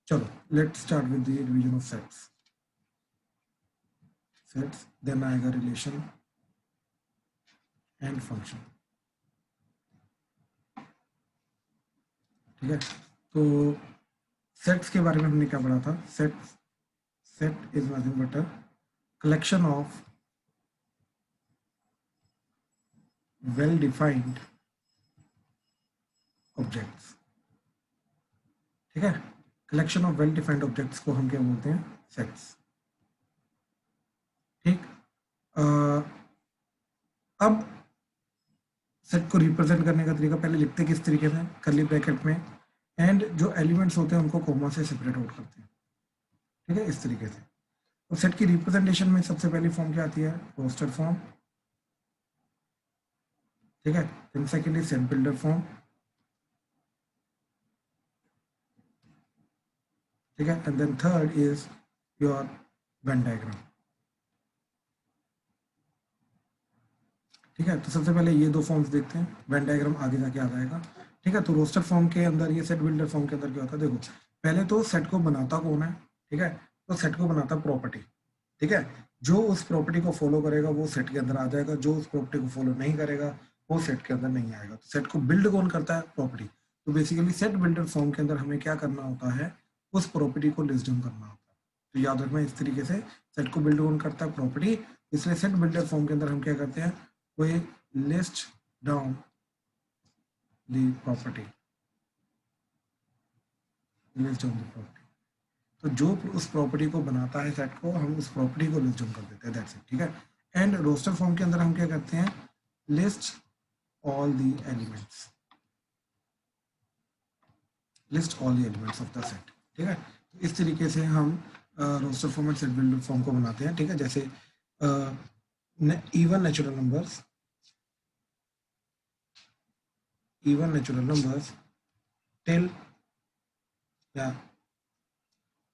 चलो let's start with the division of sets. Sets then आएगा relation and function. ठीक है, तो सेट्स के बारे में हमने क्या पढ़ा था? Set is nothing but a collection of well defined objects. ठीक है, collection of well defined objects को हम क्या बोलते हैं? सेट्स। ठीक, अब सेट को रिप्रेजेंट करने का तरीका पहले लिखते किस तरीके से? कर्ली ब्रैकेट में, एंड जो एलिमेंट्स होते हैं उनको कोमा से सेपरेट आउट करते हैं। ठीक है, इस तरीके से। तो सेट की रिप्रेजेंटेशन में सबसे पहली फॉर्म क्या आती है? Roster form. ठीक है, then second is set builder form. ठीक है, and then third is your Venn diagram. ठीक है, तो सबसे पहले ये दो फॉर्म्स देखते हैं, वेन डायग्राम आगे जाके आ जाएगा। ठीक है, तो रोस्टर फॉर्म के अंदर, ये सेट बिल्डर फॉर्म के अंदर क्या होता है? देखो, पहले तो सेट को बनाता कौन है? ठीक है, तो सेट को बनाता प्रॉपर्टी। ठीक है, जो उस प्रॉपर्टी को फॉलो करेगा वो सेट के अंदर आ जाएगा, जो उस प्रॉपर्टी को फॉलो नहीं करेगा वो सेट के अंदर नहीं आएगा। तो सेट को बिल्ड कौन करता है? प्रॉपर्टी। तो बेसिकली सेट बिल्डर फॉर्म के अंदर हमें क्या करना होता है? उस प्रॉपर्टी को लिस्ट डाउन करना होता है। तो याद रखना इस तरीके से, सेट को बिल्ड कौन करता है? प्रॉपर्टी। इसलिए सेट बिल्डर फॉर्म के अंदर हम क्या करते हैं? we list down the property, list down the property। तो जो उस प्रॉपर्टी को बनाता है सेट को, हम उस प्रॉपर्टी को लिस्ट डाउन कर देते हैं, दैट्स इट। ठीक है, एंड रोस्टर फॉर्म के अंदर हम क्या करते हैं? List all the elements, list all the elements of the set. ठीक है, तो इस तरीके से हम roster form and set builder form को बनाते हैं। ठीक है, जैसे even natural numbers till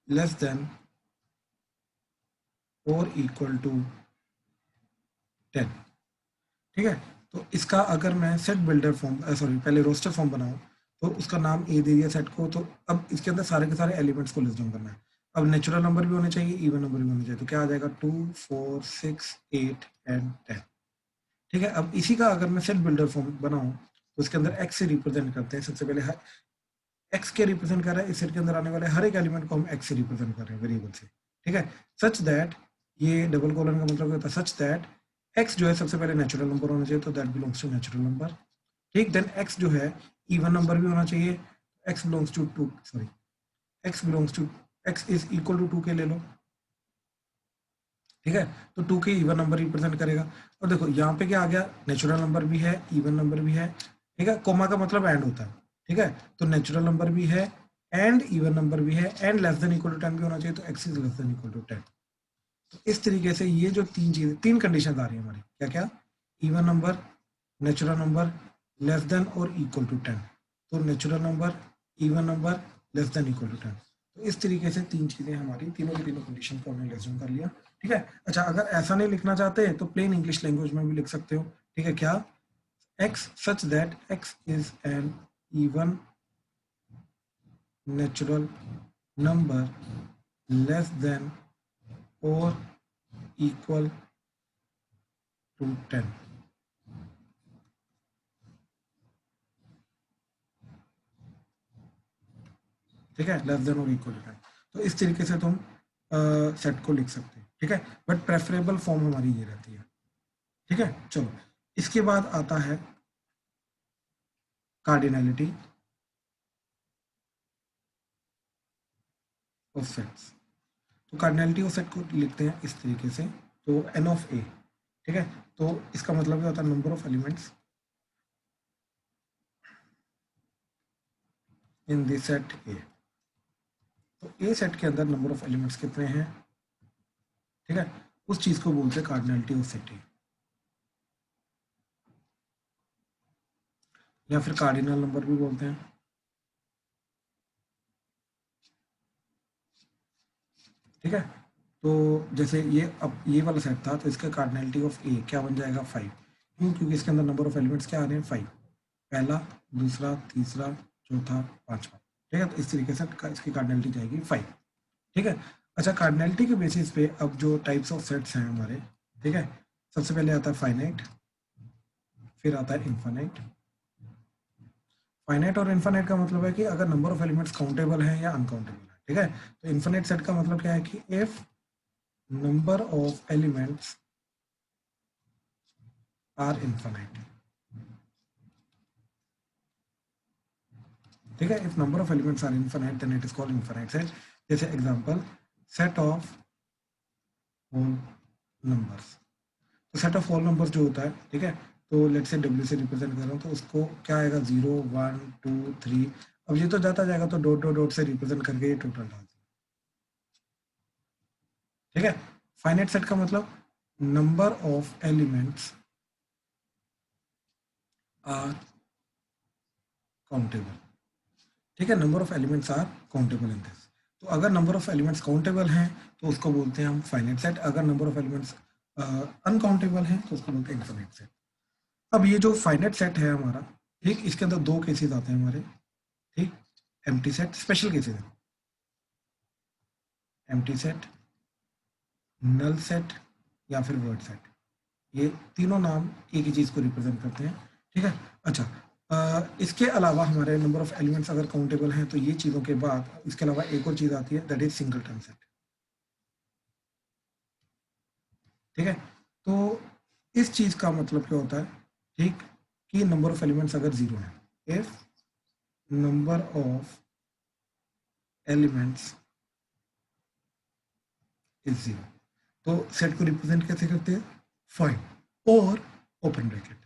less than or equal to 10। ठीक है, तो इसका अगर मैं सेट बिल्डर फॉर्म सॉरी पहले रोस्टर फॉर्म बनाऊं तो उसका नाम ए दे दिया सेट को। तो अब इसके अंदर सारे के सारे एलिमेंट्स को लिस्ट डाउन करना है। अब नेचुरल नंबर भी होने चाहिए, इवन नंबर भी होने चाहिए। तो क्या आ जाएगा? 2, 4, 6, 8 एंड 10। ठीक है, अब इसी का अगर मैं सेट बिल्डर फॉर्म बनाऊं तो उसके अंदर एक्स से रिप्रेजेंट करते हैं। सबसे पहले एक्स के रिप्रेजेंट कर रहा है, इस सेट के अंदर आने वाले हर एक एलिमेंट को हम एक्स से रिप्रेजेंट कर रहे हैं, वेरिएबल से। ठीक है, सच दैट, ये डबल कॉलन का मतलब होता है सच दैट एक्स जो है सबसे पहले नेचुरल नंबर होना चाहिए, तो that belongs to natural number. ठीक, देन एक्स जो है इवन नंबर भी होना चाहिए, x belongs to to sorry x belongs to x is equal to 2 के ले लो। ठीक है, तो 2 के इवन नंबर रिप्रेजेंट करेगा। और देखो यहाँ पे क्या आ गया? नेचुरल नंबर भी है, इवन नंबर भी है। ठीक है, कोमा का मतलब एंड होता है। ठीक है, तो नेचुरल नंबर भी है एंड इवन नंबर भी है, and less than equal to 10 भी होना चाहिए, तो x is less than equal to 10। तो इस तरीके से ये जो तीन चीजें, तीन कंडीशन आ रही है हमारी, क्या क्या? Even number, natural number, less than और इक्वल टू 10। तो natural number, even number, less than equal to 10। तो इस तरीके से तीन चीजें हमारी, तीनों की तीनों कंडीशन को हमने लेस डाउन कर लिया। ठीक है, अच्छा अगर ऐसा नहीं लिखना चाहते तो प्लेन इंग्लिश लैंग्वेज में भी लिख सकते हो। ठीक है, क्या? X such that x is an even natural number less than और इक्वल टू 10। ठीक है, लेस देन और इक्वल टू 10। तो इस तरीके से तुम सेट को लिख सकते हैं। ठीक है, बट प्रेफरेबल फॉर्म हमारी ये रहती है। ठीक है, चलो इसके बाद आता है कार्डिनलिटी ऑफ सेट्स। तो कार्डिनलिटी ऑफ सेट को लिखते हैं इस तरीके से, तो एन ऑफ ए। ठीक है, तो इसका मतलब क्या होता है? Number of elements in this set ए। तो ए सेट के अंदर नंबर ऑफ एलिमेंट्स कितने हैं? ठीक है, उस चीज को बोलते हैं कार्डिनलिटी ऑफ सेट ए, या फिर कार्डिनल नंबर भी बोलते हैं। ठीक है, तो जैसे ये अब ये वाला सेट था, तो इसका कार्डिनलिटी ऑफ ए क्या बन जाएगा? 5। क्यों? क्योंकि इसके अंदर नंबर ऑफ एलिमेंट्स क्या आ रहे हैं? 5। पहला, दूसरा, तीसरा, चौथा, पांचवा। ठीक है, तो इस तरीके से इसकी कार्डिनलिटी जाएगी 5। ठीक है, अच्छा कार्डिनलिटी के बेसिस पे अब जो टाइप्स ऑफ सेट्स हैं हमारे, ठीक है, सबसे पहले आता है फाइनाइट, फिर आता है इनफाइनाइट। फाइनाइट और इनफाइनाइट का मतलब है कि अगर नंबर ऑफ एलिमेंट्स काउंटेबल है या अनकाउंटेबल है। ठीक है, तो इनफाइनाइट सेट का मतलब क्या है कि if number of elements are infinite. ठीक है, if number of elements are infinite then it is called infinite set. जैसे example set of whole numbers. तो सेट ऑफ होल नंबर्स जो होता है, ठीक है, तो लेट्स से डब्ल्यू से रिप्रेजेंट कर रहा हूँ, तो उसको क्या आएगा 0 1 2 3। अब ये तो जाता जाएगा, तो डॉट डॉट डॉट से रिप्रेजेंट करके ये टोटल डाल। ठीक है, फाइनाइट सेट का मतलब number of elements are countable. ठीक है, number of elements are countable in this. तो अगर नंबर ऑफ एलिमेंट्स काउंटेबल हैं तो उसको बोलते हैं हम फाइनाइट सेट, अगर नंबर ऑफ एलिमेंट्स अनकाउंटेबल हैं तो उसको बोलते हैं इनफाइनाइट सेट। अब ये जो फाइनाइट सेट है हमारा, ठीक, इसके अंदर दो केसेस आते हैं हमारे, ठीक, एम्प्टी सेट, स्पेशल केसेस है, एम्प्टी सेट, नल सेट या फिर वर्ड सेट। ये तीनों नाम एक ही चीज को रिप्रेजेंट करते हैं। ठीक है, अच्छा इसके अलावा हमारे नंबर ऑफ एलिमेंट्स अगर काउंटेबल हैं तो ये चीजों के बाद इसके अलावा एक और चीज आती है, दैट इज सिंगलटन सेट। ठीक है, तो इस चीज का मतलब क्या होता है, ठीक, कि नंबर ऑफ एलिमेंट्स अगर जीरो है, if number of elements is zero, तो सेट को रिप्रेजेंट कैसे करते हैं, फाइव और ओपन ब्रैकेट।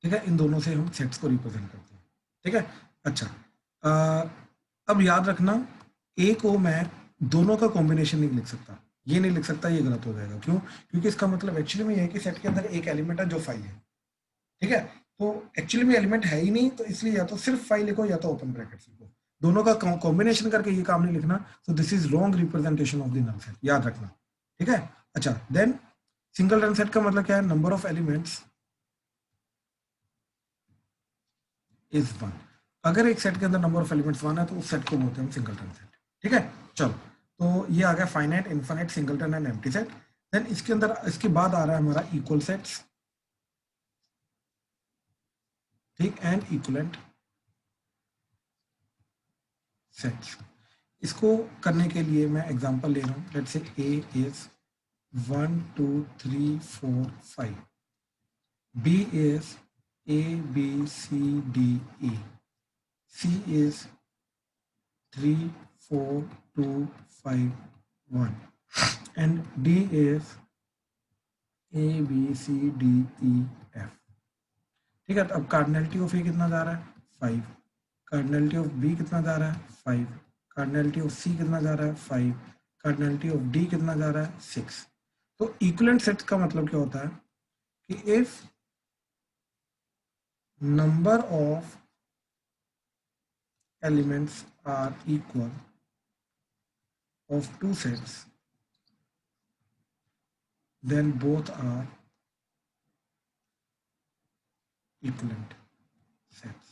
ठीक है, इन दोनों से हम सेट्स को रिप्रेजेंट करते हैं। ठीक है, अच्छा अब याद रखना, ए को मैं दोनों का कॉम्बिनेशन नहीं लिख सकता, ये नहीं लिख सकता, ये गलत हो जाएगा। क्यों? क्योंकि इसका मतलब एक्चुअली में ये है कि सेट के अंदर एक एलिमेंट है जो 5 है। ठीक है, तो एक्चुअली में एलिमेंट है ही नहीं, तो इसलिए या तो सिर्फ 5 लिखो या तो ओपन ब्रैकेट लिखो, दोनों का कॉम्बिनेशन करके ये काम नहीं लिखना। तो this is wrong representation of the null set, याद रखना। ठीक है, अच्छा देन सिंगल रन सेट का मतलब क्या है, नंबर ऑफ एलिमेंट्स इज 1। अगर एक सेट के अंदर नंबर ऑफ एलिमेंट्स 1 है तो उस सेट को बोलते हैं हम सिंगलटन सेट। ठीक है, चलो, तो ये आ गया finite, infinite, singleton and empty set. Then इसके अंदर इसके बाद आ रहा है हमारा इक्वल सेट्स, ठीक, एंड इक्वलेंट सेट्स। इसको करने के लिए मैं एग्जांपल ले रहा हूँ, let's say A is 1 2 3 4 5, B is A B C D E, C is 3 4 2 5 1, and D is A B C D E F। ठीक है, तो अब कार्डिनलिटी ऑफ ए कितना जा रहा है, 5, कार्डिनलिटी ऑफ बी कितना जा रहा है, 5, कार्डिनलिटी ऑफ सी कितना जा रहा है, 5, कार्डिनलिटी ऑफ डी कितना जा रहा है, 6। तो इक्विवेलेंट सेट का मतलब क्या होता है कि if number of elements are equal of two sets then both are equivalent sets।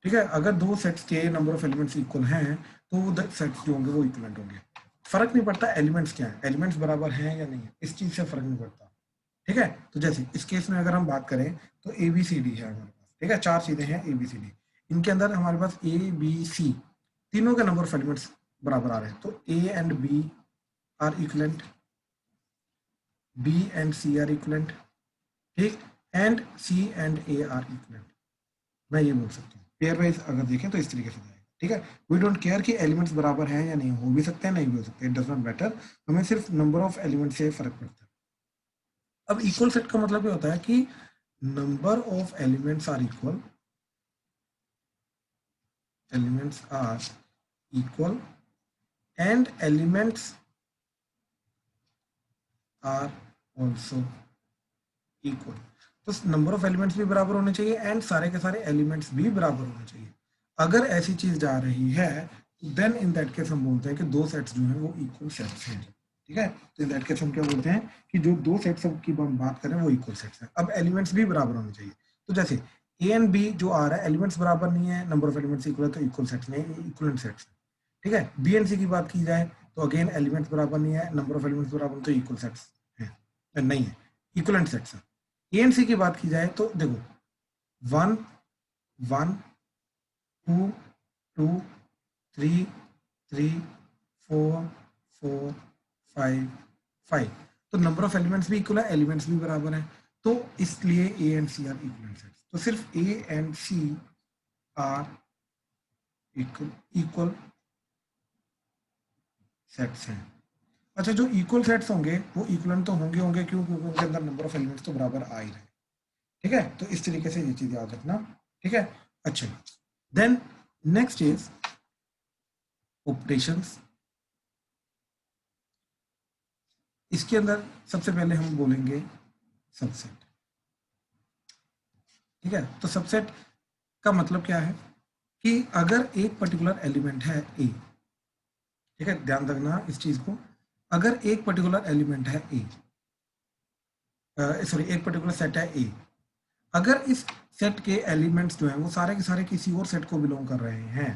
ठीक है, अगर दो सेट्स के नंबर ऑफ एलिमेंट्स इक्वल हैं तो वो सेट्स जो होंगे वो इक्विवेलेंट होंगे। फर्क नहीं पड़ता एलिमेंट्स क्या है, एलिमेंट्स बराबर हैं या नहीं है, इस चीज से फर्क नहीं पड़ता। ठीक है, तो जैसे इस केस में अगर हम बात करें तो ए बी सी डी है हमारे पास। ठीक है, चार चीजें हैं ए बी सी डी, इनके अंदर हमारे पास ए बी सी तीनों के नंबर ऑफ एलिमेंट्स बराबर आ रहे हैं, तो A and B are equivalent, B and C are equivalent, ठीक, and C and A are equivalent। मैं ये बोल सकता हूँ पेयर वाइज अगर देखें तो इस तरीके से जाएगा। ठीक है, वी डोंट केयर कि एलिमेंट्स बराबर हैं या नहीं, हो भी सकते हैं नहीं भी हो सकते, इट डज नॉट मैटर, हमें सिर्फ नंबर ऑफ एलिमेंट से फर्क पड़ता है। अब इक्वल सेट का मतलब ये होता है कि number of elements are equal, elements are equal and elements are also equal. तो नंबर ऑफ एलिमेंट्स भी बराबर होने चाहिए एंड सारे के सारे एलिमेंट्स भी बराबर होने चाहिए। अगर ऐसी चीज जा रही है देन इन दैट केस हम बोलते हैं कि दो सेट्स जो हैं वो इक्वल सेट्स हैं। ठीक है, तो इन दैट केस हम क्या बोलते हैं कि जो दो सेट्स की हम बात करें वो इक्वल सेट्स हैं। अब एलिमेंट्स भी बराबर होने चाहिए, तो जैसे ए एंड बी जो आ रहा है एलिमेंट्स बराबर नहीं है, नंबर ऑफ एलिमेंट्स इक्वल है, तो इक्वल सेट्स में इक्वलेंट सेट्स है। ठीक है, बी एंड सी की बात की जाए तो अगेन एलिमेंट्स बराबर नहीं है, नंबर ऑफ एलिमेंट्स बराबर, तो इक्वल सेट्स है, नहीं है, इक्वलेंट सेट्स है। ए एंड सी की बात की जाए तो देखो 1 1 2 2 3 3 4 4 5 5, तो नंबर ऑफ एलिमेंट्स भी इक्वल है, एलिमेंट्स भी बराबर है, तो इसलिए A and C are equivalent sets. तो सिर्फ A and C are equal sets हैं। अच्छा, जो इक्वल सेट्स होंगे वो इक्वलेंट तो होंगे होंगे क्यों? क्योंकि उनके अंदर नंबर ऑफ एलिमेंट्स तो बराबर आ ही रहे। ठीक है, तो इस तरीके से ये चीज याद रखना। ठीक है, अच्छा, देन नेक्स्ट इज ऑपरेशंस। इसके अंदर सबसे पहले हम बोलेंगे सबसेट। ठीक है, तो सबसेट का मतलब क्या है कि अगर एक पर्टिकुलर एलिमेंट है ए, ठीक है, ध्यान रखना इस चीज को, अगर एक पर्टिकुलर एलिमेंट है ए, सॉरी एक पर्टिकुलर सेट है ए, अगर इस सेट के एलिमेंट्स जो हैं वो सारे के सारे किसी और सेट को बिलोंग कर रहे हैं,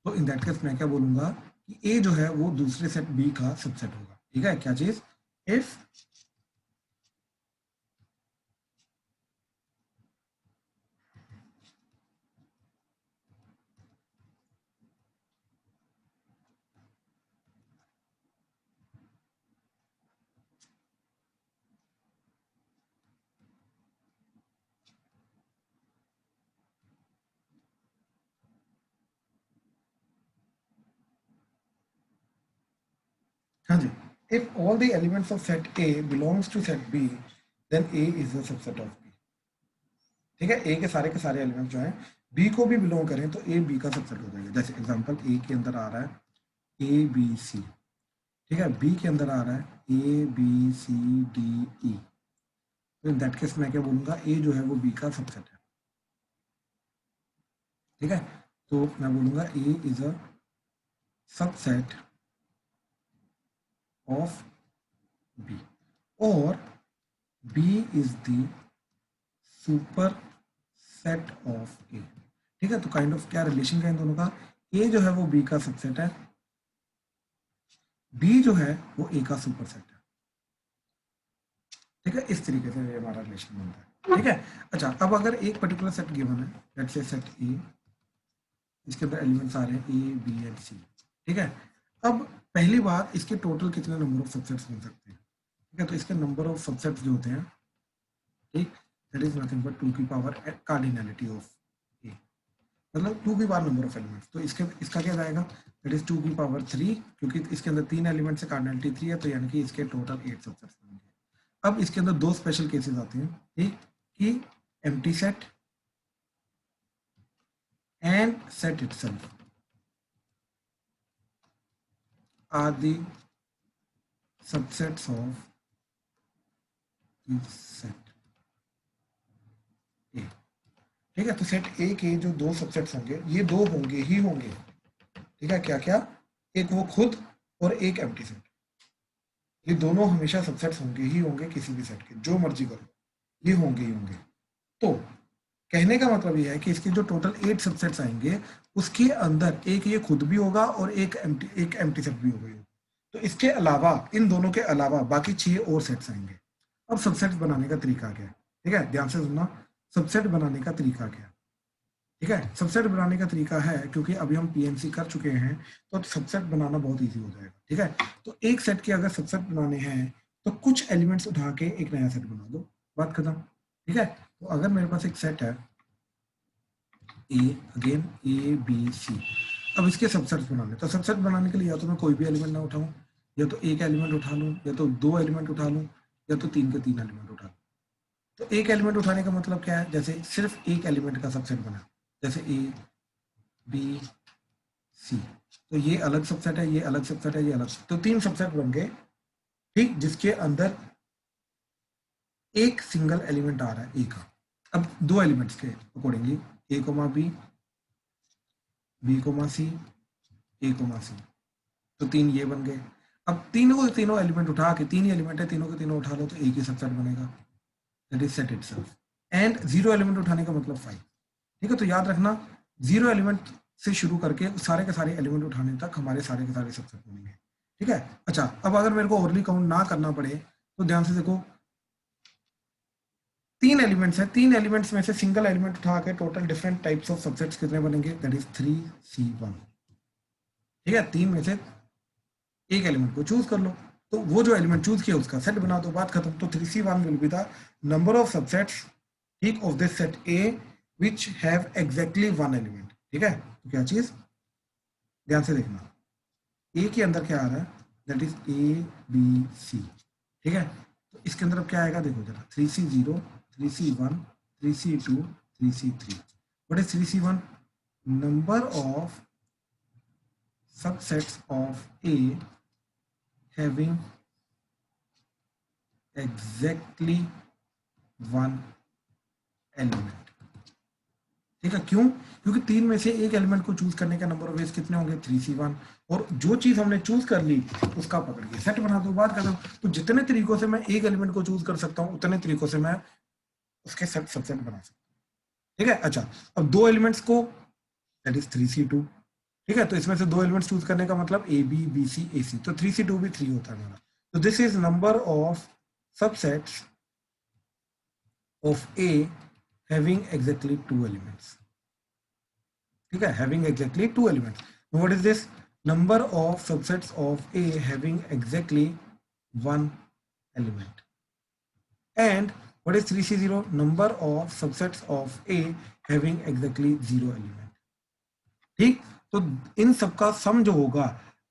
तो इन दैट केस मैं क्या बोलूंगा कि ए जो है वो दूसरे सेट बी का सबसेट होगा। ठीक है, क्या चीज? इफ हाँ जी, if all the elements of set A belongs to set B, then A is the subset of B। ठीक है, ए के सारे एलिमेंट्स जो हैं बी को भी बिलोंग करें तो ए बी का सबसेट हो जाएगा। जैसे एग्जांपल ए के अंदर आ रहा है ए बी सी, ठीक है, बी के अंदर आ रहा है ए बी सी डी ई, तो इन दैट केस मैं क्या बोलूंगा, ए जो है वो बी का सबसेट है। ठीक है, तो मैं बोलूंगा A is a subset of B, और B is the superset of A. ठीक है, तो काइंड ऑफ क्या रिलेशन का इन दोनों का, ए जो है वो बी का सबसेट है, बी जो है वो ए का सुपर सेट है। ठीक है, इस तरीके से ये हमारा रिलेशन बनता है। ठीक है, अच्छा, अब अगर एक पर्टिकुलर सेट गिवन है, लेट्स से सेट ए, इसके अंदर एलिमेंट्स आ रहे हैं ए बी एंड सी। ठीक है, अब पहली बात, इसके टोटल कितने नंबर ऑफ सबसेट्स बन सकते हैं? ठीक है, तो इसके नंबर ऑफ सबसेट्स जो होते हैं, ठीक, दैट इज नथिंग बट 2 की पावर कार्डिनलिटी ऑफ ए, मतलब 2 की पावर नंबर ऑफ एलिमेंट्स। तो इसका क्या जाएगा, दैट इज 2 की पावर 3, क्योंकि इसके अंदर 3 एलिमेंट्स से कार्डिनलिटी 3 है, तो यानी कि इसके टोटल 8 सबसेट्स बनेंगे। अब इसके अंदर दो स्पेशल केसेस आते हैं, ठीक, कि empty set and set itself are the subsets of set A. ठीक है, तो सेट ए के जो दो सबसेट्स होंगे, ये दो होंगे ही होंगे। ठीक है, क्या क्या? एक वो खुद और एक एम्प्टी सेट, ये दोनों हमेशा सबसेट्स होंगे ही होंगे किसी भी सेट के, जो मर्जी करो, ये होंगे ही होंगे। तो कहने का मतलब ये है कि इसके जो टोटल 8 सबसेट्स आएंगे, उसके अंदर एक ये खुद भी होगा और एक एम्प्टी सेट भी होगा। तो इसके अलावा, इन दोनों के अलावा बाकी 6 और सेट्स आएंगे। अब सबसेट बनाने का तरीका क्या है? ठीक है, ध्यान से सुनना, सबसेट बनाने का तरीका क्या है? ठीक है, सबसेट बनाने का तरीका है, क्योंकि अभी हम पीएमसी कर चुके हैं, तो सबसेट बनाना बहुत इजी हो जाएगा। ठीक है, तो एक सेट के अगर सबसेट बनाने हैं तो कुछ एलिमेंट्स उठा के एक नया सेट बना दो, बात खत्म। ठीक है, तो अगर मेरे पास एक सेट है ए, अगेन ए बी सी, अब इसके सबसेट्स बनाने, तो सबसेट बनाने के लिए या तो मैं कोई भी एलिमेंट ना उठाऊं, या तो एक एलिमेंट उठा लूं, या तो 2 एलिमेंट उठा लूं, या तो 3 के 3 एलिमेंट उठा लूं। तो एक एलिमेंट उठाने का मतलब क्या है? जैसे सिर्फ एक एलिमेंट का सबसेट बना, जैसे ए बी सी, तो ये अलग सबसेट है, ये अलग सबसेट है, ये अलग, तो 3 सबसेट बन गए। ठीक, जिसके अंदर एक सिंगल एलिमेंट आ रहा है ए का। अब 2 एलिमेंट्स के अकॉर्डिंगली, ए कोमा बी कोमा सी, ए कोमा सी, तो 3 ये बन गए। अब तीनों एलिमेंट उठा के, 3 ही एलिमेंट है, तीनों के तीनों उठा लो तो एक ही सबसेट बनेगा, that is set itself. And 0 element उठाने का मतलब 5। ठीक है, तो याद रखना 0 एलिमेंट से शुरू करके सारे के सारे एलिमेंट उठाने तक हमारे सारे के सारे सबसेट बनेंगे। ठीक है, अच्छा अब अगर मेरे को ओवरली काउंट ना करना पड़े तो ध्यान से देखो, 3 एलिमेंट्स है, 3 एलिमेंट्स में से सिंगल एलिमेंट उठा के total different types of subsets कितने बनेंगे, दैट इज 3C1। ठीक है, 3 में से एक एलिमेंट को चूज कर लो, तो वो जो एलिमेंट चूज किया उसका सेट बना दो, बात खत्म। तो 3C1 will be the number of subsets, ठीक, of this set A which have exactly one element. ठीक है, तो क्या चीज, ध्यान से देखना, ए के अंदर क्या आ रहा है, दैट इज ABC। ठीक है, तो इसके अंदर अब क्या आएगा, देखो जरा, 3C0, 3C1, 3C2, 3C3। What is 3C1, number of subsets of A having exactly one element। ठीक है, क्यों, क्योंकि 3 में से एक एलिमेंट को चूज करने का नंबर ऑफ वेज कितने होंगे, 3C1, और जो चीज हमने चूज कर ली उसका पकड़ के सेट बना दो, बात खत्म। तो जितने तरीकों से मैं एक एलिमेंट को चूज कर सकता हूं उतने तरीकों से मैं उसके सेट सबसेट बना सकता हूं। ठीक है, अच्छा अब 2 एलिमेंट्स को, दैट इज 3C2। ठीक है, तो इसमें से 2 एलिमेंट्स चूज करने का मतलब AB, BC, AC, तो 3C2 भी 3 होता है हमारा। तो this is number of subsets of A having exactly 2 elements। ठीक है, having exactly 2 elements। Now what is this, number of subsets of A having exactly one element। And what is 3C0, number of subsets of A having exactly 0 element। ठीक, तो इन सबका sum जो होगा,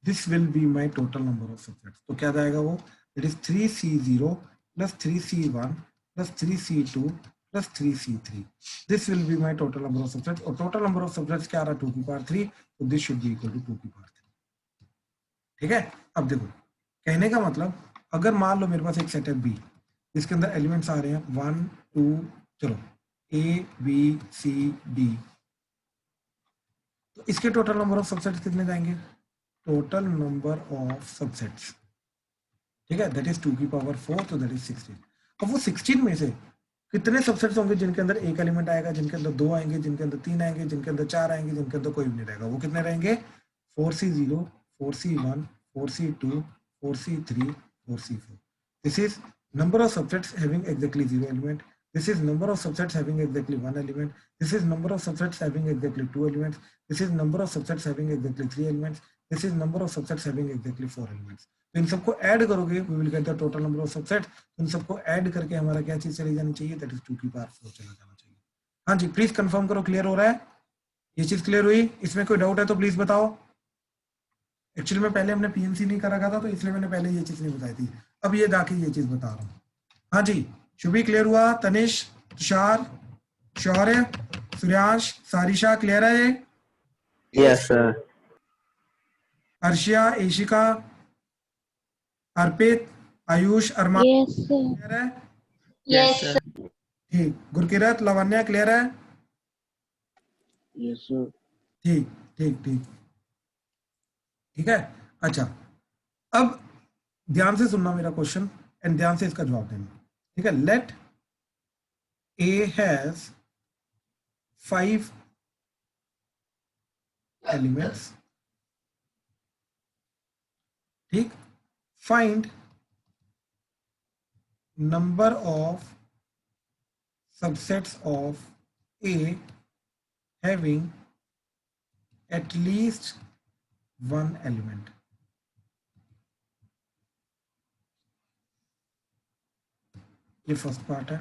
this will be my total number of subsets. तो क्या जाएगा वो, it is 3C0 plus 3C1 plus 3C2 plus 3C3। This will be my total number of subsets, और टोटल नंबर ऑफ सबसेट्स क्या आ रहा है, 2 की पावर 3, तो this should be equal to 2 की पावर 3। ठीक है, अब देखो कहने का मतलब, अगर मान लो मेरे पास एक सेट है बी, जिसके अंदर एलिमेंट्स आ रहे हैं 1 2, चलो ABCD, तो इसके टोटल नंबर ऑफ सबसेट्स कितने जाएंगे, टोटल नंबर ऑफ सबसेट्स, ठीक है, दैट इज 2 की पावर 4, तो दैट इज 16। अब वो 16 में से कितने सबसेट्स होंगे जिनके अंदर एक एलिमेंट आएगा, जिनके अंदर 2 आएंगे, जिनके अंदर 3 आएंगे, जिनके अंदर 4 आएंगे, जिनके अंदर कोई भी नहीं रहेगा, वो कितने रहेंगे, 4C0, 4C1, 4C2, 4C3, 4C4। This is number of subsets having exactly 0 element, this is number of subsets having exactly 1 element, this is number of subsets having exactly 2 elements, this is number of subsets having exactly 3 elements, this is number of subsets having exactly 4 elements। तो इन सबको add करोगे, we will get the total number of subsets। इन सबको add करके हमारा क्या चीज चली जानी चाहिए, that is 2 की पावर 4 चला जाना चाहिए। हाँ जी, प्लीज कंफर्म करो, क्लियर हो रहा है, ये चीज क्लियर हुई, इसमें कोई डाउट है तो प्लीज बताओ। एक्चुअली में पहले हमने PNC नहीं कर रखा था, तो इसलिए मैंने पहले ये चीज नहीं बताई थी, अब ये जाके ये चीज बता रहा हूँ। हाँ जी, शुभी क्लियर हुआ, तनिष, तुषार, शौर्य, सूर्यांश, सारिशा क्लियर है ये? Yes sir. Arshia, Eshika, Arpit, Ayush, Arman clear है? Yes sir. ठीक, गुरकिरत, लावण्या क्लियर है? Yes sir. ठीक ठीक ठीक ठीक है, अच्छा अब ध्यान से सुनना मेरा क्वेश्चन एंड ध्यान से इसका जवाब देना। ठीक है, लेट A has 5 elements, ठीक, find number of subsets of A having at least one element। ये फर्स्ट पार्ट है।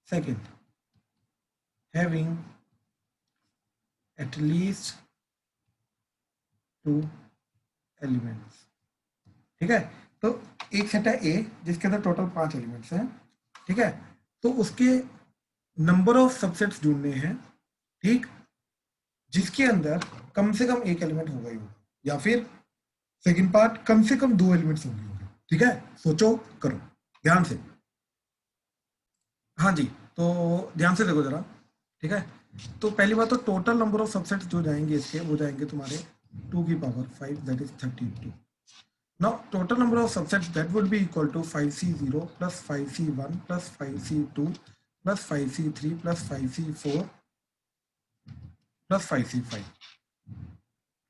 Second, having at least 2 elements। ठीक है, तो एक सेट है A जिसके अंदर टोटल 5 एलिमेंट्स हैं। ठीक है, तो उसके नंबर ऑफ सबसेट्स ढूंढने हैं, ठीक, जिसके अंदर कम से कम एक एलिमेंट होगा ही होगा, या फिर सेकंड पार्ट कम से कम 2 एलिमेंट्स होंगे। ठीक है, सोचो करो ध्यान से। हाँ जी, तो ध्यान से देखो जरा। ठीक है, तो पहली बात तो टोटल नंबर ऑफ सबसेट्स जो जाएंगे इसके, वो जाएंगे तुम्हारे 2 की power 5, that is 32। Now total number of subsets that would be equal to 5C0 plus 5C1 plus 5C2 plus 5C3 plus 5C4, plus 5C5।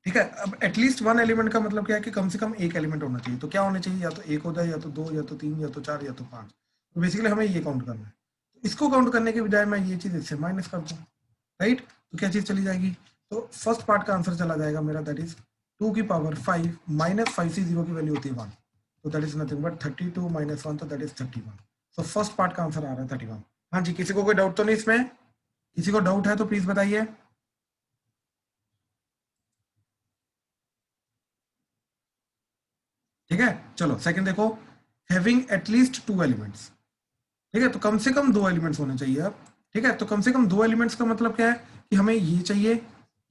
ठीक है, अब एटलीस्ट वन एलिमेंट का मतलब क्या है कि कम से कम एक एलिमेंट होना चाहिए। तो क्या होने चाहिए, या तो एक होता है, या तो दो, या तो तीन, या तो चार, या तो पांच। तो बेसिकली हमें ये काउंट करना है। इसको काउंट करने के बजाय मैं ये चीज इससे माइनस कर दूं, राइट। तो क्या चीज चली जाएगी, तो फर्स्ट पार्ट का आंसर चला जाएगा मेरा, दैट इज 2 की पावर 5 माइनस 5C0 की वैल्यू होती है 1, तो that is nothing but 32 minus 1, तो दैट इज 31। तो फर्स्ट पार्ट का आंसर आ रहा है 31। हाँ जी, किसी को कोई डाउट तो नहीं इसमें? किसी को डाउट है तो प्लीज बताइए। ठीक है, चलो सेकंड देखो, हैविंग एटलीस्ट 2 एलिमेंट्स। ठीक है, तो कम से कम 2 एलिमेंट्स होने चाहिए अब। ठीक है, तो कम से कम 2 एलिमेंट्स का मतलब क्या है कि हमें ये चाहिए,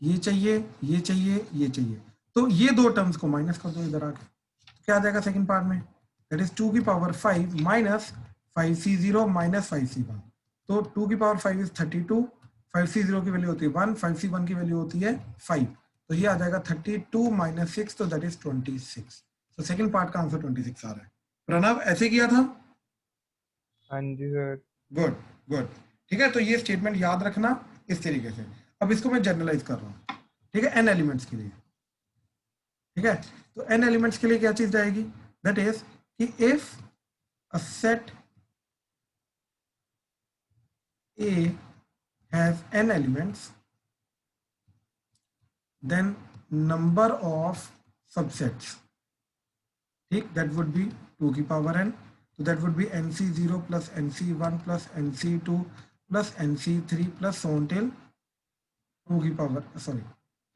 ये चाहिए, ये चाहिए, ये चाहिए। तो ये दो टर्म्स को माइनस कर दो इधर आके, तो क्या आ जाएगा सेकंड पार्ट में, दैट इज 2 की power 5 minus 5C0 minus 5C1। तो 2 की पावर 5 इज 32, 5C0 की वैल्यू होती है 1, 5C1 की वैल्यू होती है 5। तो ये आ जाएगा 32 माइनस 6, तो दैट इज 26। तो सेकंड पार्ट का आंसर 26 आ रहा है। प्रणव ऐसे किया था? हाँ जी सर। Good, good. ठीक है, तो ये स्टेटमेंट याद रखना इस तरीके से। अब इसको मैं जनरलाइज कर रहा हूँ, ठीक है, एन एलिमेंट्स के लिए। ठीक है, तो एन एलिमेंट्स के लिए क्या चीज जाएगी, दैट इज कि if a set A has n elements, then number of subsets, ठीक, दैट वुड बी 2 की पावर n। तो that would be NC0 plus NC1 plus NC2 plus NC3 plus so on till 2 की power sorry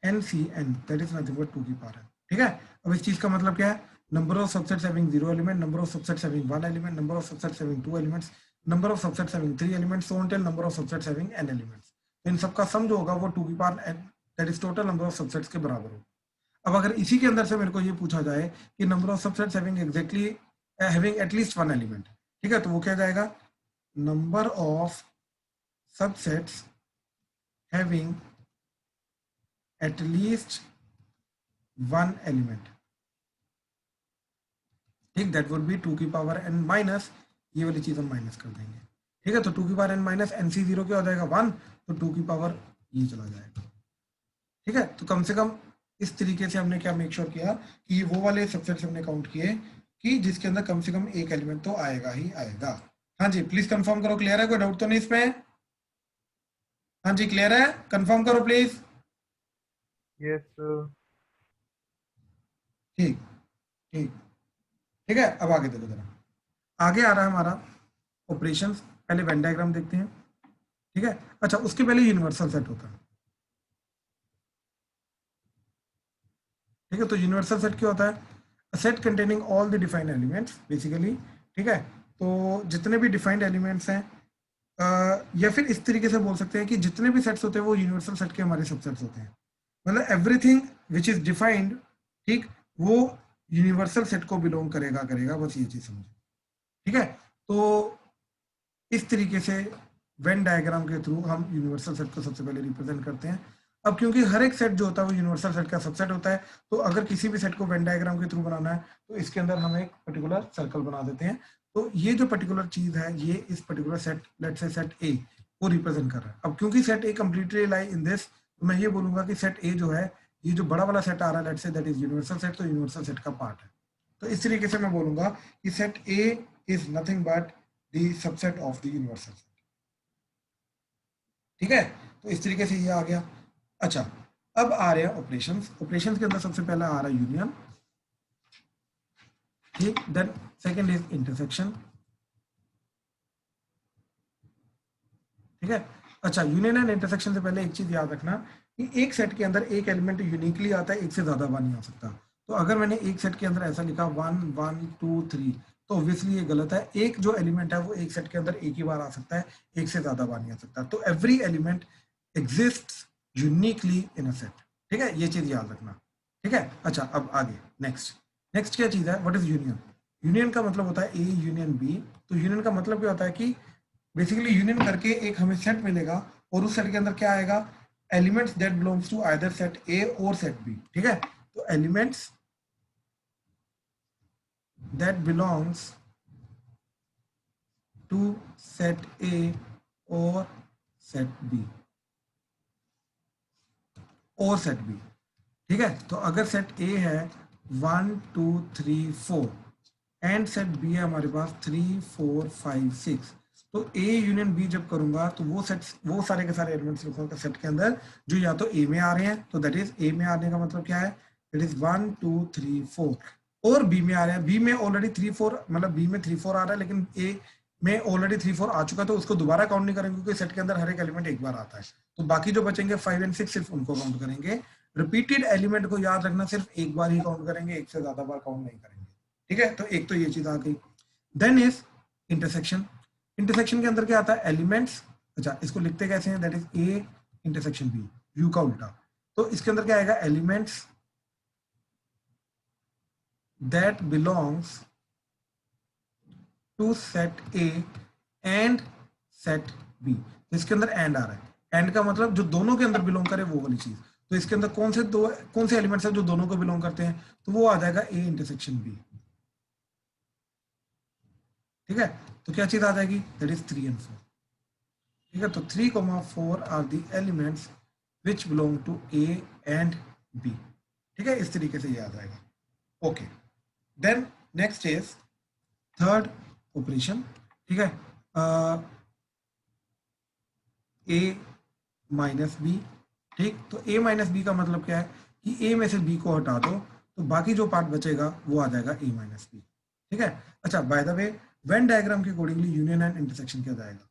NCn, that is nothing but 2 की power n। ठीक है, अब इस चीज का मतलब क्या है, number of subsets having 0 element, number of subsets having 1 element, number of subsets having 2 elements, number of subsets having 3 elements, so on till number of subsets having n elements. तो इन सबका सम जो होगा वो 2 की power n, that is total number of subsets के बराबर होगा। अब अगर इसी के अंदर से मेरे को ये पूछा जाए कि number of subsets having exactly having at least 1 element, ठीक है, तो वो क्या जाएगा, number of subsets having at least 1 element, ठीक, दैट वुड बी 2 की पावर n माइनस, ये वाली चीज हम माइनस कर देंगे। ठीक है, तो 2 की पावर n माइनस NC0 क्या हो जाएगा 1, तो 2 की पावर ये चला जाएगा। ठीक है, तो कम से कम इस तरीके से हमने क्या मेक श्योर किया कि ये वो वाले सबसेट्स हमने काउंट किए कि जिसके अंदर कम से कम एक एलिमेंट तो आएगा ही आएगा। हाँ जी, प्लीज कंफर्म करो, क्लियर है, कोई डाउट तो नहीं इसमें? हाँ जी, क्लियर है, कंफर्म करो प्लीज। Yes sir. ठीक, ठीक, ठीक है, अब आगे देखो जरा, आगे आ रहा है हमारा ऑपरेशंस। पहले वेन डायग्राम देखते हैं। ठीक है, अच्छा उसके पहले यूनिवर्सल सेट होता है। ठीक है, तो यूनिवर्सल सेट क्या होता है, set containing all the defined elements basically. ठीक है, तो जितने भी डिफाइंड एलिमेंट्स हैं, या फिर इस तरीके से बोल सकते हैं कि जितने भी सेट्स होते हैं वो यूनिवर्सल सेट के हमारे सबसेट्स होते हैं। मतलब एवरीथिंग विच इज डिफाइंड, ठीक, वो यूनिवर्सल सेट को बिलोंग करेगा करेगा, बस ये चीज समझो। ठीक है, तो इस तरीके से वेन डायग्राम के थ्रू हम यूनिवर्सल सेट को सबसे पहले रिप्रेजेंट करते हैं। अब क्योंकि हर एक सेट जो होता है वो यूनिवर्सल सेट का सबसेट होता है, तो अगर किसी भी सेट को वेन डायग्राम के थ्रू बनाना है तो इसके अंदर हम एक पर्टिकुलर सर्कल बना देते हैं। तो ये जो पर्टिकुलर चीज है, ये इस particular set, let's say set ए को रिप्रेजेंट कर रहा है। अब क्योंकि set A completely lie in this, तो मैं ये बोलूंगा कि सेट ए जो है, ये जो बड़ा वाला सेट आ रहा है, let's say that is universal set, तो यूनिवर्सल सेट का पार्ट है। तो इस तरीके से मैं बोलूंगा कि set A is nothing but the subset of the universal set. ठीक है, तो इस तरीके से ये आ गया। अच्छा, अब आ रहे हैं ऑपरेशंस। ऑपरेशंस के अंदर सबसे पहला आ रहा है यूनियन, ठीक, देन सेकंड इज इंटरसेक्शन। ठीक है, अच्छा यूनियन एंड इंटरसेक्शन से पहले एक चीज याद रखना कि एक सेट के अंदर एक एलिमेंट यूनिकली आता है, एक से ज्यादा बार नहीं आ सकता। तो अगर मैंने एक सेट के अंदर ऐसा लिखा 1 1 2 3, तो ऑब्वियसली ये गलत है। एक जो एलिमेंट है वो एक सेट के अंदर एक ही बार आ सकता है, एक से ज्यादा बार नहीं आ सकता। तो एवरी एलिमेंट एग्जिस्ट यूनिकली इन अ सेट। ठीक है, ये चीज याद रखना। ठीक है, अच्छा अब आगे नेक्स्ट, नेक्स्ट क्या चीज है, व्हाट इज यूनियन। यूनियन का मतलब होता है ए यूनियन बी। तो यूनियन का मतलब क्या होता है कि बेसिकली यूनियन करके एक हमें सेट मिलेगा, और उस सेट के अंदर क्या आएगा, elements that belongs to either set A और सेट बी। ठीक है, तो elements that belongs to set A और सेट बी। और सेट बी। ठीक है, तो अगर सेट ए है 1 2 3 4 एंड सेट बी है हमारे पास 3 4 5 6, तो ए यूनियन बी जब करूंगा तो वो सेट, वो सारे के सारे एलिमेंट्स लिखूंगा सेट के अंदर जो या तो ए में आ रहे हैं, तो दैट इज ए में आने का मतलब क्या है, दैट इज 1 2 3 4, और बी में आ रहे हैं, बी में ऑलरेडी 3 4, मतलब बी में 3 4 आ रहा है, लेकिन ए में ऑलरेडी 3 4 आ चुका है, तो उसको दोबारा काउंट नहीं करेंगे क्योंकि सेट के अंदर हर एक एलिमेंट एक बार आता है। तो बाकी जो बचेंगे 5 एंड 6 सिर्फ उनको काउंट करेंगे। रिपीटेड एलिमेंट को याद रखना, सिर्फ एक बार ही काउंट करेंगे, एक से ज्यादा बार काउंट नहीं करेंगे। ठीक है, तो एक तो ये चीज आ गई। Then is intersection. इंटरसेक्शन के अंदर क्या आता है, एलिमेंट्स। अच्छा, इसको लिखते कैसे हैं, that is A intersection B, U का उल्टा। तो इसके अंदर क्या आएगा, elements that belongs to set A and set B. तो इसके अंदर एंड आ रहा है, एंड का मतलब जो दोनों के अंदर बिलोंग करे वो वाली चीज। तो इसके अंदर कौन से एलिमेंट्स हैं जो दोनों को बिलोंग करते हैं, तो वो आ जाएगा ए इंटरसेक्शन बी। ठीक है, तो क्या चीज आ जाएगी, दैट इज 3 एंड 4। ठीक है, तो 3 4 are the elements which belong to A and B. ठीक है, इस तरीके से ये आ जाएगा। Okay, then next is third operation. ठीक है, ए माइनस बी। ठीक, तो ए माइनस बी का मतलब क्या है कि ए में से बी को हटा दो तो बाकी जो पार्ट बचेगा वो आ जाएगा ए माइनस बी। ठीक है, अच्छा by the way Venn diagram के अकॉर्डिंगली यूनियन एंड इंटरसेक्शन क्या जाएगा,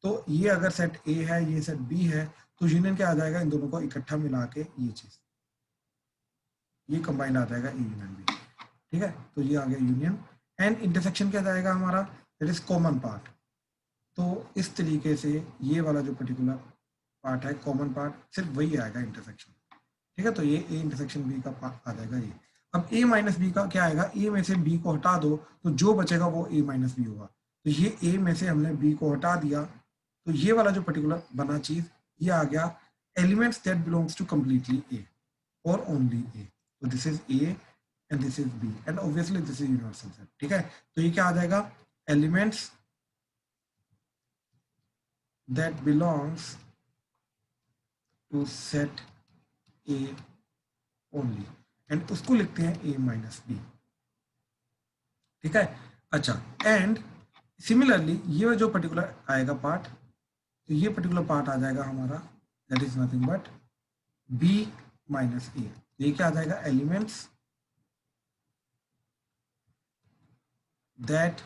तो ये अगर सेट ए है, ये सेट बी है, तो यूनियन क्या आ जाएगा, इन दोनों को इकट्ठा मिला के ये चीज, ये कंबाइंड आ जाएगा ए यूनियन बी। ठीक है, तो ये आ गया यूनियन। एंड इंटरसेक्शन क्या जाएगा हमारा, दैट इज कॉमन पार्ट। तो इस तरीके से ये वाला जो पर्टिकुलर पार्ट है कॉमन पार्ट, सिर्फ वही आएगा इंटरसेक्शन। ठीक है, तो ये ए इंटरसेक्शन बी का पार्ट आ जाएगा ये। अब ए माइनस बी का क्या आएगा, ए में से बी को हटा दो तो जो बचेगा वो ए माइनस बी होगा। तो ये ए में से हमने बी को हटा दिया, तो ये वाला जो पर्टिकुलर बना चीज ये आ गया elements that belongs to completely A और ओनली ए। तो this is A and this is B and obviously this is universal set. ठीक है, तो ये क्या आ जाएगा, elements that belongs to set A only and उसको लिखते हैं A माइनस बी। ठीक है, अच्छा एंड सिमिलरली ये जो पर्टिकुलर आएगा पार्ट, तो ये पर्टिकुलर पार्ट आ जाएगा हमारा that is nothing but B minus A. ये क्या आ जाएगा, elements that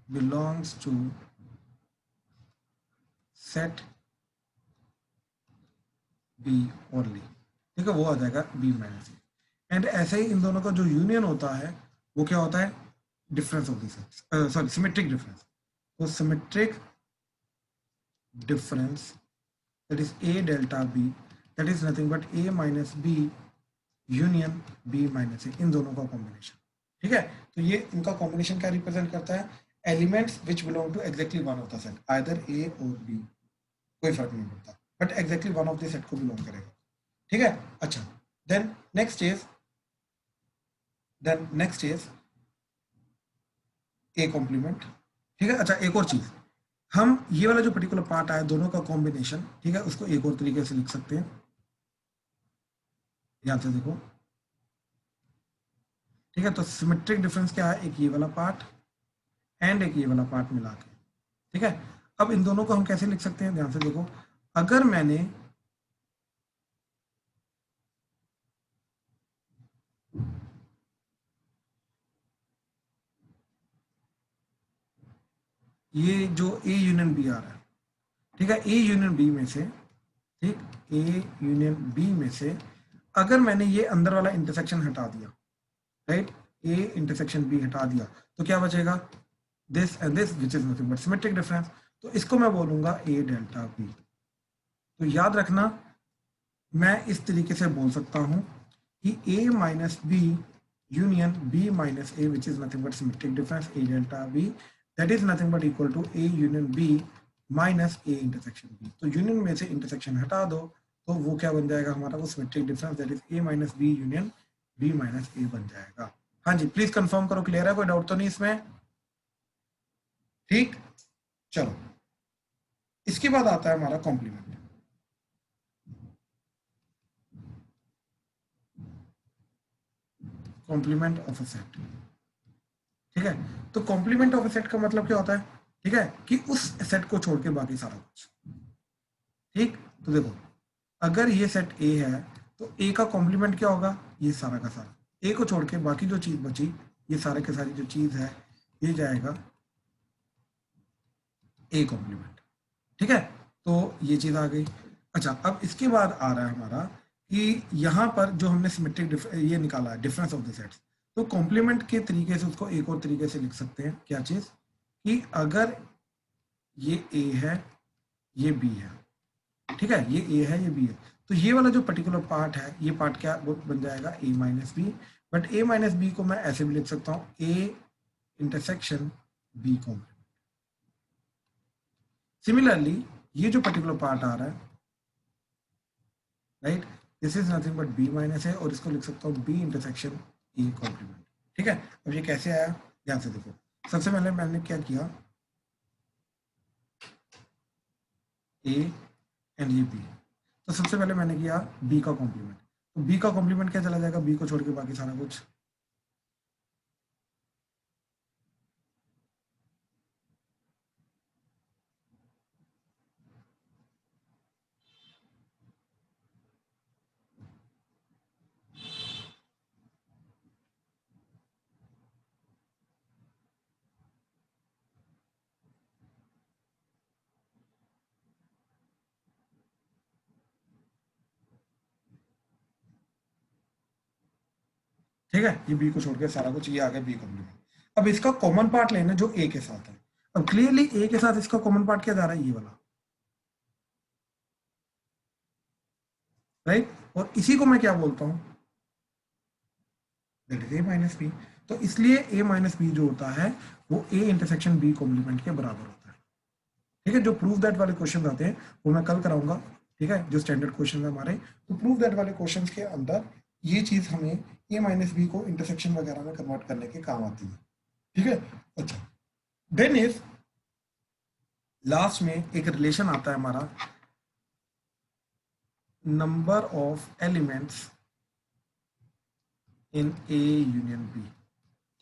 belongs to set B only। ठीक है, वो आ जाएगा B माइनस ए। एंड ऐसे ही इन दोनों का जो यूनियन होता है वो क्या होता है, difference of this, sorry symmetric difference. तो symmetric difference that is A delta B, that is nothing but A minus B union B minus A, इन दोनों का कॉम्बिनेशन। ठीक है, तो ये इनका कॉम्बिनेशन क्या रिप्रेजेंट करता है, elements which belong to exactly one of the set, either A और बी, कोई फर्क नहीं पड़ता, but exactly one of the set को बिलोंग करेगा। ठीक है, अच्छा then next is A complement. ठीक है, अच्छा एक और चीज, हम ये वाला जो पर्टिकुलर पार्ट आया दोनों का कॉम्बिनेशन, ठीक है, उसको एक और तरीके से लिख सकते हैं, ध्यान से देखो। ठीक है, तो सिमेट्रिक डिफरेंस क्या है, एक ये वाला पार्ट एंड एक ये वाला पार्ट मिला के। ठीक है, अब इन दोनों को हम कैसे लिख सकते हैं, ध्यान से देखो। अगर मैंने ये जो ए यूनियन बी आ रहा है, ठीक है, ए यूनियन बी में से, ठीक, ए यूनियन बी में से अगर मैंने ये अंदर वाला इंटरसेक्शन हटा दिया, राइट, ए इंटरसेक्शन बी हटा दिया, तो क्या बचेगा, this and this which is nothing but symmetric difference. तो इसको मैं बोलूंगा ए डेल्टा बी। तो याद रखना, मैं इस तरीके से बोल सकता हूं कि A minus B union B minus A which is nothing but symmetric difference A delta B, that is nothing but equal to A union B minus A intersection B. तो यूनियन में से इंटरसेक्शन हटा दो तो वो क्या बन जाएगा हमारा, वो symmetric difference that is A minus B union B minus A बन जाएगा। हाँ जी, प्लीज कंफर्म करो, क्लियर है, कोई डाउट तो नहीं इसमें। ठीक, चलो इसके बाद आता है हमारा complement. Complement of a set. ठीक है, तो कॉम्प्लीमेंट ऑफ अ सेट का मतलब क्या होता है? ठीक है, कि उस सेट को छोड़ के बाकी सारा कुछ। ठीक, तो देखो अगर ये सेट ए है तो ए का कॉम्प्लीमेंट क्या होगा? ये सारा का सारा। ए को छोड़ के बाकी जो चीज बची, ये सारे के सारी जो चीज है ये जाएगा ए कॉम्प्लीमेंट। ठीक है, तो ये चीज आ गई। अच्छा, अब इसके बाद आ रहा है हमारा कि यहाँ पर जो हमने सिमेट्रिक ये निकाला है डिफरेंस ऑफ द सेट्स, तो कॉम्प्लीमेंट के तरीके से उसको एक और तरीके से लिख सकते हैं। क्या चीज? कि अगर ये ए है, ये बी है, ठीक है, ये ए है, ये बी है, तो ये वाला जो पर्टिकुलर पार्ट है, ये पार्ट क्या वो बन जाएगा A minus B. But A minus B को मैं ऐसे भी लिख सकता हूँ A intersection B complement. Similarly ये जो पर्टिकुलर पार्ट आ रहा है, right, this is nothing but B minus है, और इसको लिख सकता हूँ बी इंटरसेक्शन ए कॉम्प्लीमेंट। ठीक है, अब ये कैसे आया ध्यान से देखो। सबसे पहले मैंने क्या किया, ए एंड ये बी, तो सबसे पहले मैंने किया बी का कॉम्प्लीमेंट। तो बी का कॉम्प्लीमेंट क्या चला जाएगा? बी को छोड़ के बाकी सारा कुछ। ठीक है, ये बी को छोड़ के सारा कुछ, ये आ गया बी कॉम्प्लीमेंट। अब इसका कॉमन पार्ट लेना जो ए के साथ है। अब क्लियरली ए के साथ इसका कॉमन पार्ट क्या जा रहा है? ये वाला, राइट, और इसी को मैं क्या बोलता हूं? That is A minus B. तो इसलिए ए माइनस बी जो होता है वो ए इंटरसेक्शन बी कॉम्प्लीमेंट के बराबर होता है। ठीक है, जो प्रूव दैट वाले क्वेश्चन आते हैं वो मैं कल कराऊंगा। ठीक है, जो स्टैंडर्ड क्वेश्चन है हमारे, तो प्रूव दैट वाले क्वेश्चन के अंदर ये चीज हमें ए माइनस बी को इंटरसेक्शन वगैरह में कन्वर्ट करने के काम आती है। ठीक है, अच्छा, देन इज लास्ट में एक रिलेशन आता है हमारा, number of elements in A union B.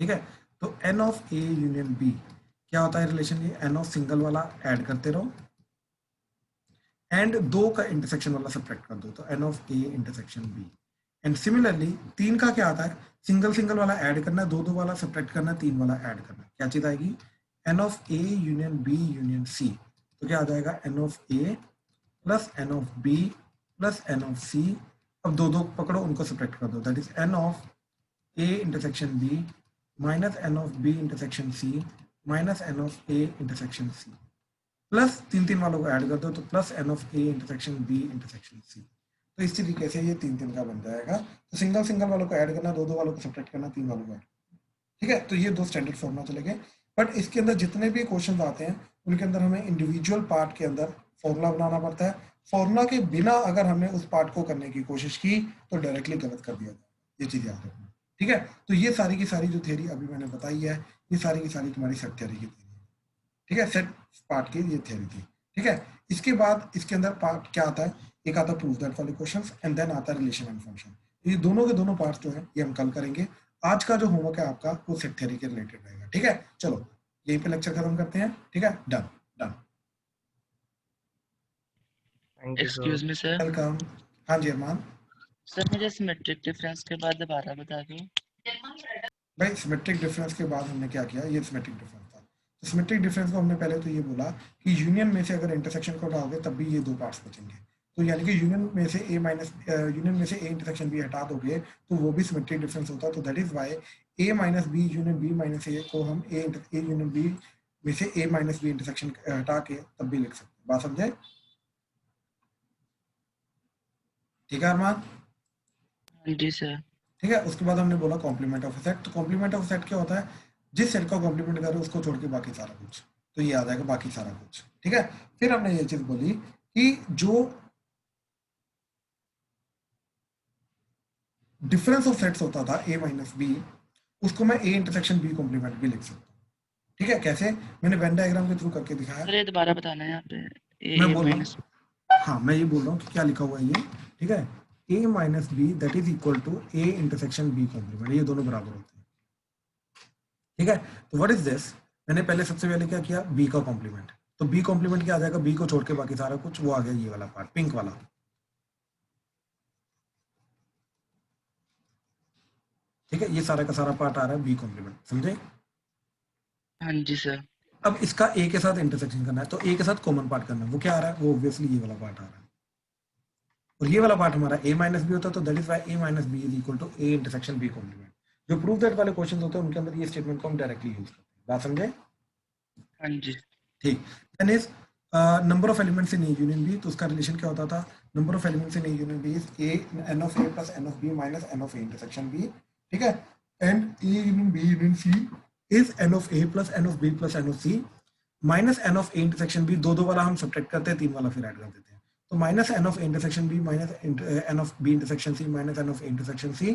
ठीक है, तो n of A union B क्या होता है रिलेशन? ये एन ऑफ सिंगल वाला ऐड करते रहो एंड दो का इंटरसेक्शन वाला सब्ट्रैक्ट कर दो, तो n of A intersection B. And similarly तीन का क्या आता है? सिंगल सिंगल वाला ऐड करना है, दो दो वाला सब्ट्रैक्ट करना है, तीन वाला ऐड करना है। क्या चीज आएगी? N of A union B union C. तो क्या आ जाएगा? N of A plus n of B plus n of C. अब दो दो पकड़ो, उनको सब्ट्रैक्ट कर दो, that is n of A intersection B minus n of B intersection C minus n of A intersection C, plus तीन तीन वालों को ऐड कर दो, तो plus n of A intersection B intersection C. तो इस तरीके से ये तीन तीन का बन जाएगा। तो सिंगल सिंगल वालों को ऐड करना, दो दो वालों को सब्ट्रैक्ट करना, तीन वालों को ऐड। ठीक है, तो ये दो स्टैंडर्ड फॉर्मूला चले गए। बट इसके अंदर जितने भी क्वेश्चन आते हैं उनके अंदर हमें इंडिविजुअल पार्ट के अंदर फॉर्मूला बनाना पड़ता है। फॉर्मूला के बिना अगर हमने उस पार्ट को करने की कोशिश की तो डायरेक्टली गलत कर दिया जाए, ये चीज याद रखना। ठीक है, तो ये सारी की सारी जो थ्योरी अभी मैंने बताई है, ये सारी की सारी तुम्हारी सेट थ्योरी की थ्योरी है। ठीक है, सेट पार्ट की ये थ्योरी थी। ठीक है, इसके बाद इसके अंदर पार्ट क्या आता है? एक आता है प्रूफ दैट वाले क्वेश्चंस एंड देन आता है रिलेशन एंड फंक्शन। ये दोनों के दोनों पार्ट्स जो है ये हम कल करेंगे। आज का जो होमवर्क है आपका वो सेट थ्योरी के रिलेटेड रहेगा। ठीक है, चलो यहीं पे लेक्चर खत्म करते हैं। ठीक है, done done. Thank you sir. Excuse me sir. Welcome. हाँ जी अरमान सर मुझे सिमेट्रिक डिफरेंस के बाद दोबारा बता दो। भाई, सिमेट्रिक डिफरेंस के बाद हमने क्या किया? ये सिमेट्रिक डिफरेंस था। तो सिमेट्रिक डिफरेंस को हमने पहले तो ये बोला कि यूनियन में से अगर इंटरसेक्शन को हटाओगे तब भी ये दो पार्ट्स बचेंगे। तो यानी कि यूनियन में से ए माइनस यूनियन में से ए इंटरसेक्शन बी हटा दोगे तो वो भी सिमेट्रिक डिफरेंस होता है। तो that is why A minus B union B minus A को हम ए यूनियन बी में से ए माइनस बी इंटरसेक्शन हटा के तब भी लिख सकते हैं। बात समझे? ठीक है अरमान? हाँ जी सर। ठीक है, उसके बाद हमने बोला कॉम्प्लीमेंट ऑफ सेट। तो कॉम्प्लीमेंट ऑफ सेट क्या होता है? जिस सेट का कॉम्प्लीमेंट करो उसको छोड़ के बाकी सारा कुछ, तो ये आ जाएगा बाकी सारा कुछ। ठीक है, फिर हमने ये चीज बोली कि जो डिफरेंस ऑफ सेट्स होता था ए माइनस बी, उसको मैं ए इंटरसेक्शन बी कॉम्प्लीमेंट भी लिख सकता हूँ। ठीक है, कैसे? मैंने वेन डायग्राम के थ्रू करके दिखाया। सर ये दोबारा बताना है यहाँ पे। मैं ए बोल रहा माइनस। हूँ, हाँ मैं ये बोल रहा हूँ कि क्या लिखा हुआ है ये। ठीक है, A minus B that is equal to A intersection B complement, ये दोनों बराबर होते हैं। ठीक है, तो व्हाट इज दिस, मैंने पहले सबसे पहले क्या किया, बी का कॉम्प्लीमेंट, तो बी कॉम्प्लीमेंट क्या आ जाएगा, बी को छोड़ के बाकी सारा कुछ, वो आ गया ये वाला पार्ट पिंक वाला। ठीक है, ये सारा का सारा पार्ट आ रहा है बी कॉम्प्लीमेंट, समझे। हाँ जी सर। अब इसका ए के साथ इंटरसेक्शन करना है, तो ए के साथ कॉमन पार्ट करना है, वो क्या आ रहा है, वो ऑब्वियसली ये वाला पार्ट आ रहा है, और ये वाला पार्ट हमारा ए माइनस बी होता है, तो that is why A minus B is equal to A intersection B complement. जो प्रूव दैट वाले क्वेश्चन होते हैं उनके अंदर ये स्टेटमेंट को हम डायरेक्टली यूज करते हैं, बात समझे। हाँ जी। ठीक, then is number of elements in A union B, तो उसका रिलेशन क्या होता था, number of elements in A union B is A n of A plus n of B minus n of A intersection B. ठीक है, and A union B union C is n of A plus n of B plus n of C minus n of A intersection B, दो दो वाला हम subtract करते हैं, तीन वाला फिर ऐड कर देते हैं, तो minus n of A intersection B minus n of B intersection C minus n of A intersection C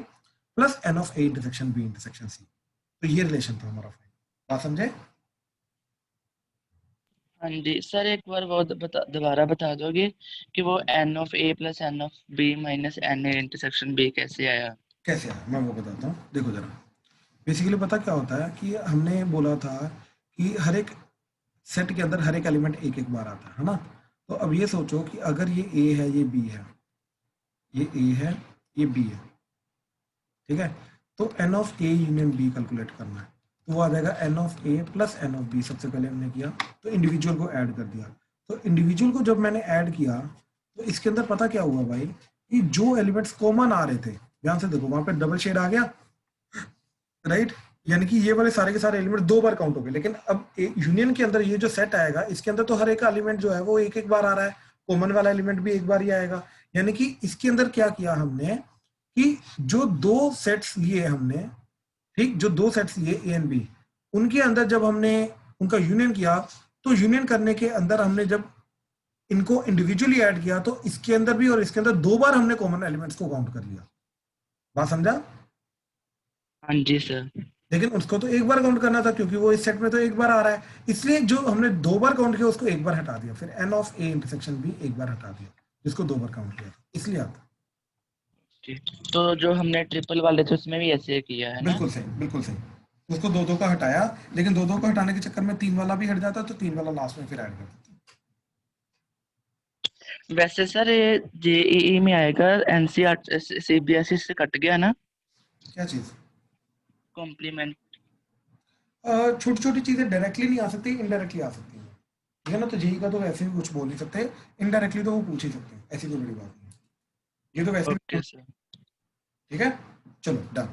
plus n of A intersection B intersection C. तो ये रिलेशन था हमारा, बात समझे। हाँ जी सर, एक बार वो दोबारा बता दोगे कि वो n of A plus n of B minus n A intersection B कैसे आया। कैसे आया मैं वो बताता हूँ, देखो जरा। बेसिकली पता क्या होता है कि हमने बोला था कि हर एक सेट के अंदर हर एक एलिमेंट एक एक बार आता है ना। तो अब ये सोचो कि अगर ये ए है, ये बी है, ये ए है, ये बी है, ठीक है, तो n of A union B calculate करना है, तो वो आ जाएगा n of A plus n of B. सबसे पहले हमने किया तो इंडिविजुअल को ऐड कर दिया, तो इंडिविजुअल को जब मैंने ऐड किया तो इसके अंदर पता क्या हुआ भाई, कि जो एलिमेंट्स कॉमन आ रहे थे, ध्यान से देखो वहां पे डबल शेड आ गया, राइट, यानी कि ये वाले सारे के सारे एलिमेंट दो बार काउंट हो गए। लेकिन अब यूनियन के अंदर ये जो सेट आएगा, इसके अंदर तो हर एक एलिमेंट जो है वो एक एक बार आ रहा है, कॉमन वाला एलिमेंट भी एक बार ही आएगा। यानी कि इसके अंदर क्या किया हमने कि जो दो सेट्स लिए हमने, ठीक, जो दो सेट्स लिए ए एंड बी, उनके अंदर जब हमने उनका यूनियन किया, तो यूनियन करने के अंदर हमने जब इनको इंडिविजुअली ऐड किया, तो इसके अंदर भी और इसके अंदर दो बार हमने कॉमन एलिमेंट्स को काउंट कर लिया, बात समझा। हाँ जी सर। लेकिन उसको तो एक बार काउंट करना था, क्योंकि वो इस सेट में तो एक बार आ रहा है, इसलिए जो हमने दो बार काउंट किया उसको एक बार हटा दिया, फिर एन ऑफ ए इंटरसेक्शन भी एक बार हटा दिया, जिसको दो बार काउंट किया था, इसलिए आता। तो जो हमने ट्रिपल वाले थे उसमें भी ऐसे किया है ना। बिल्कुल सही, बिल्कुल सही, उसको दो दो का हटाया, लेकिन दो दो का हटाने के चक्कर में तीन वाला भी हट जाता, तो तीन वाला लास्ट में फिर ऐड कर देते। वैसे सर ये जेईई में आएगा, एनसीईआरटी सीबीएसई से कट गया ना क्या चीज, कॉम्प्लीमेंट। छोटी छोटी चीजें डायरेक्टली नहीं आ सकती, इनडायरेक्टली आ सकती है, ठीक है ना। तो जेई का तो वैसे भी कुछ बोल नहीं सकते, इनडायरेक्टली तो वो पूछ ही सकते हैं, ऐसी कोई बड़ी बात नहीं है, ये तो वैसे भी। Okay sir. ठीक है, चलो डन।